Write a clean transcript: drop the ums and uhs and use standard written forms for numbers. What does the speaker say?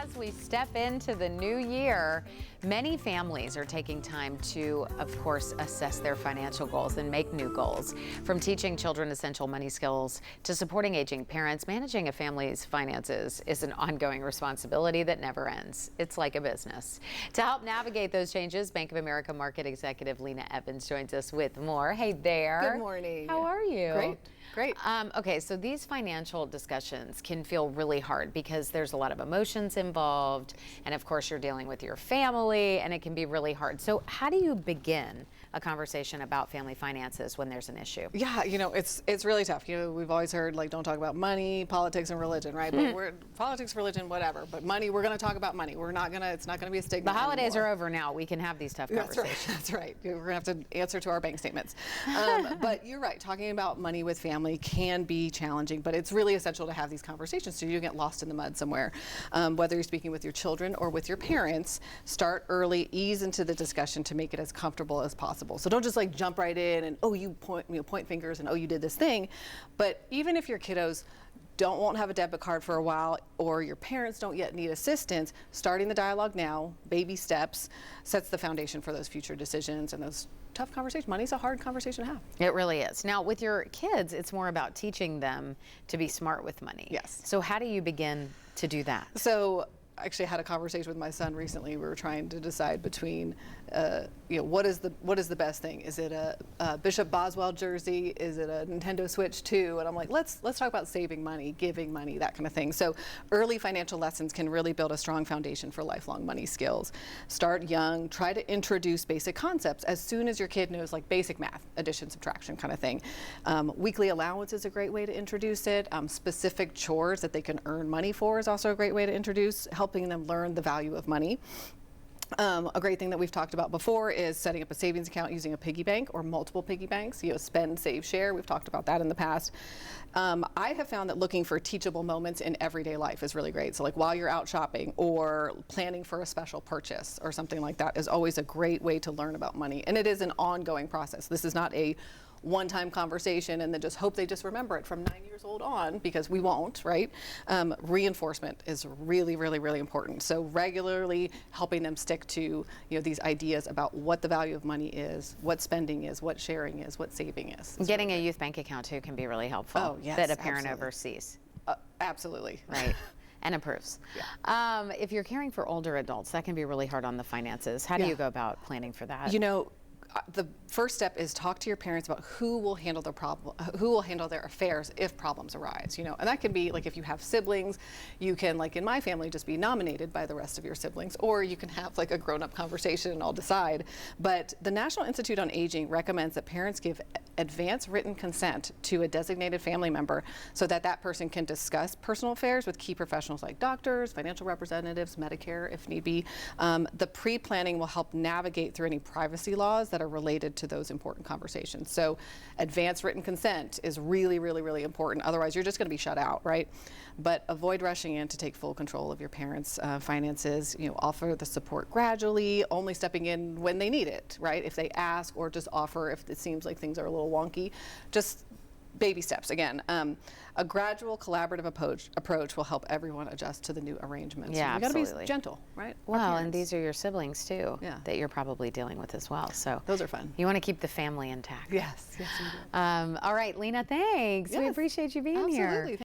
as we step into the new year, many families are taking time to, of course, assess their financial goals and make new goals. From teaching children essential money skills to supporting aging parents, managing a family's finances is an ongoing responsibility that never ends. It's like a business. To help navigate those changes, Bank of America Market Executive Lena Evans joins us with more. Hey there. Good morning. How are you? Great. Great. Okay, so these financial discussions can feel really hard because there's a lot of emotions involved, and of course you're dealing with your family, and it can be really hard. So how do you begin a conversation about family finances when there's an issue? Yeah, it's really tough. We've always heard, like, don't talk about money, politics, and religion, right? But we're politics, religion, whatever. But money, we're going to talk about money. It's not going to be a stigma. The holidays anymore. are over now. We can have these tough conversations. That's right. We're going to have to answer to our bank statements. But you're right. Talking about money with family can be challenging, but it's really essential to have these conversations so you don't get lost in the mud somewhere. Whether you're speaking with your children or with your parents, start early, ease into the discussion to make it as comfortable as possible. So don't just like jump right in and, oh, you point fingers and, oh, you did this thing. But even if your kiddos won't have a debit card for a while, or your parents don't yet need assistance, starting the dialogue now, baby steps, sets the foundation for those future decisions and those tough conversations. Money's a hard conversation to have. It really is. Now, with your kids, it's more about teaching them to be smart with money. Yes. So how do you begin to do that? So I actually had a conversation with my son recently. We were trying to decide between, what is the best thing? Is it a Bishop Boswell jersey? Is it a Nintendo Switch 2? And I'm like, let's talk about saving money, giving money, that kind of thing. So early financial lessons can really build a strong foundation for lifelong money skills. Start young. Try to introduce basic concepts as soon as your kid knows, like basic math, addition, subtraction kind of thing. Weekly allowance is a great way to introduce it. Specific chores that they can earn money for is also a great way to introduce, helping them learn the value of money. A great thing that we've talked about before is setting up a savings account using a piggy bank or multiple piggy banks. Spend, save, share. We've talked about that in the past. I have found that looking for teachable moments in everyday life is really great. So like while you're out shopping or planning for a special purchase or something like that is always a great way to learn about money. And it is an ongoing process. This is not a one-time conversation and then just hope they just remember it from 9 years old on, because we won't, right? Reinforcement is really, really, really important. So regularly helping them stick to these ideas about what the value of money is, what spending is, what sharing is, what saving is. Getting a youth bank account too can be really helpful. Oh, yes, that a parent absolutely oversees. Absolutely. Right. And approves. Yeah. If you're caring for older adults, that can be really hard on the finances. How do you go about planning for that? The first step is talk to your parents about who will handle their affairs if problems arise. And that can be like if you have siblings, you can, like in my family, just be nominated by the rest of your siblings, or you can have like a grown-up conversation and all decide. But the National Institute on Aging recommends that parents give advance written consent to a designated family member so that that person can discuss personal affairs with key professionals like doctors, financial representatives, Medicare if need be. The pre-planning will help navigate through any privacy laws that are related to those important conversations. So advance written consent is really, really, really important. Otherwise, you're just going to be shut out, right? But avoid rushing in to take full control of your parents' finances. Offer the support gradually, only stepping in when they need it, right? If they ask, or just offer if it seems like things are a little wonky. Just baby steps. Again, a gradual collaborative approach will help everyone adjust to the new arrangements. Yeah, you got to absolutely. be gentle, right? Well, and these are your siblings too, Yeah. that you're probably dealing with as well. So those are fun. You want to keep the family intact. Yes, yes, we do. All right, Lena, thanks. We Yes, appreciate you being here. absolutely.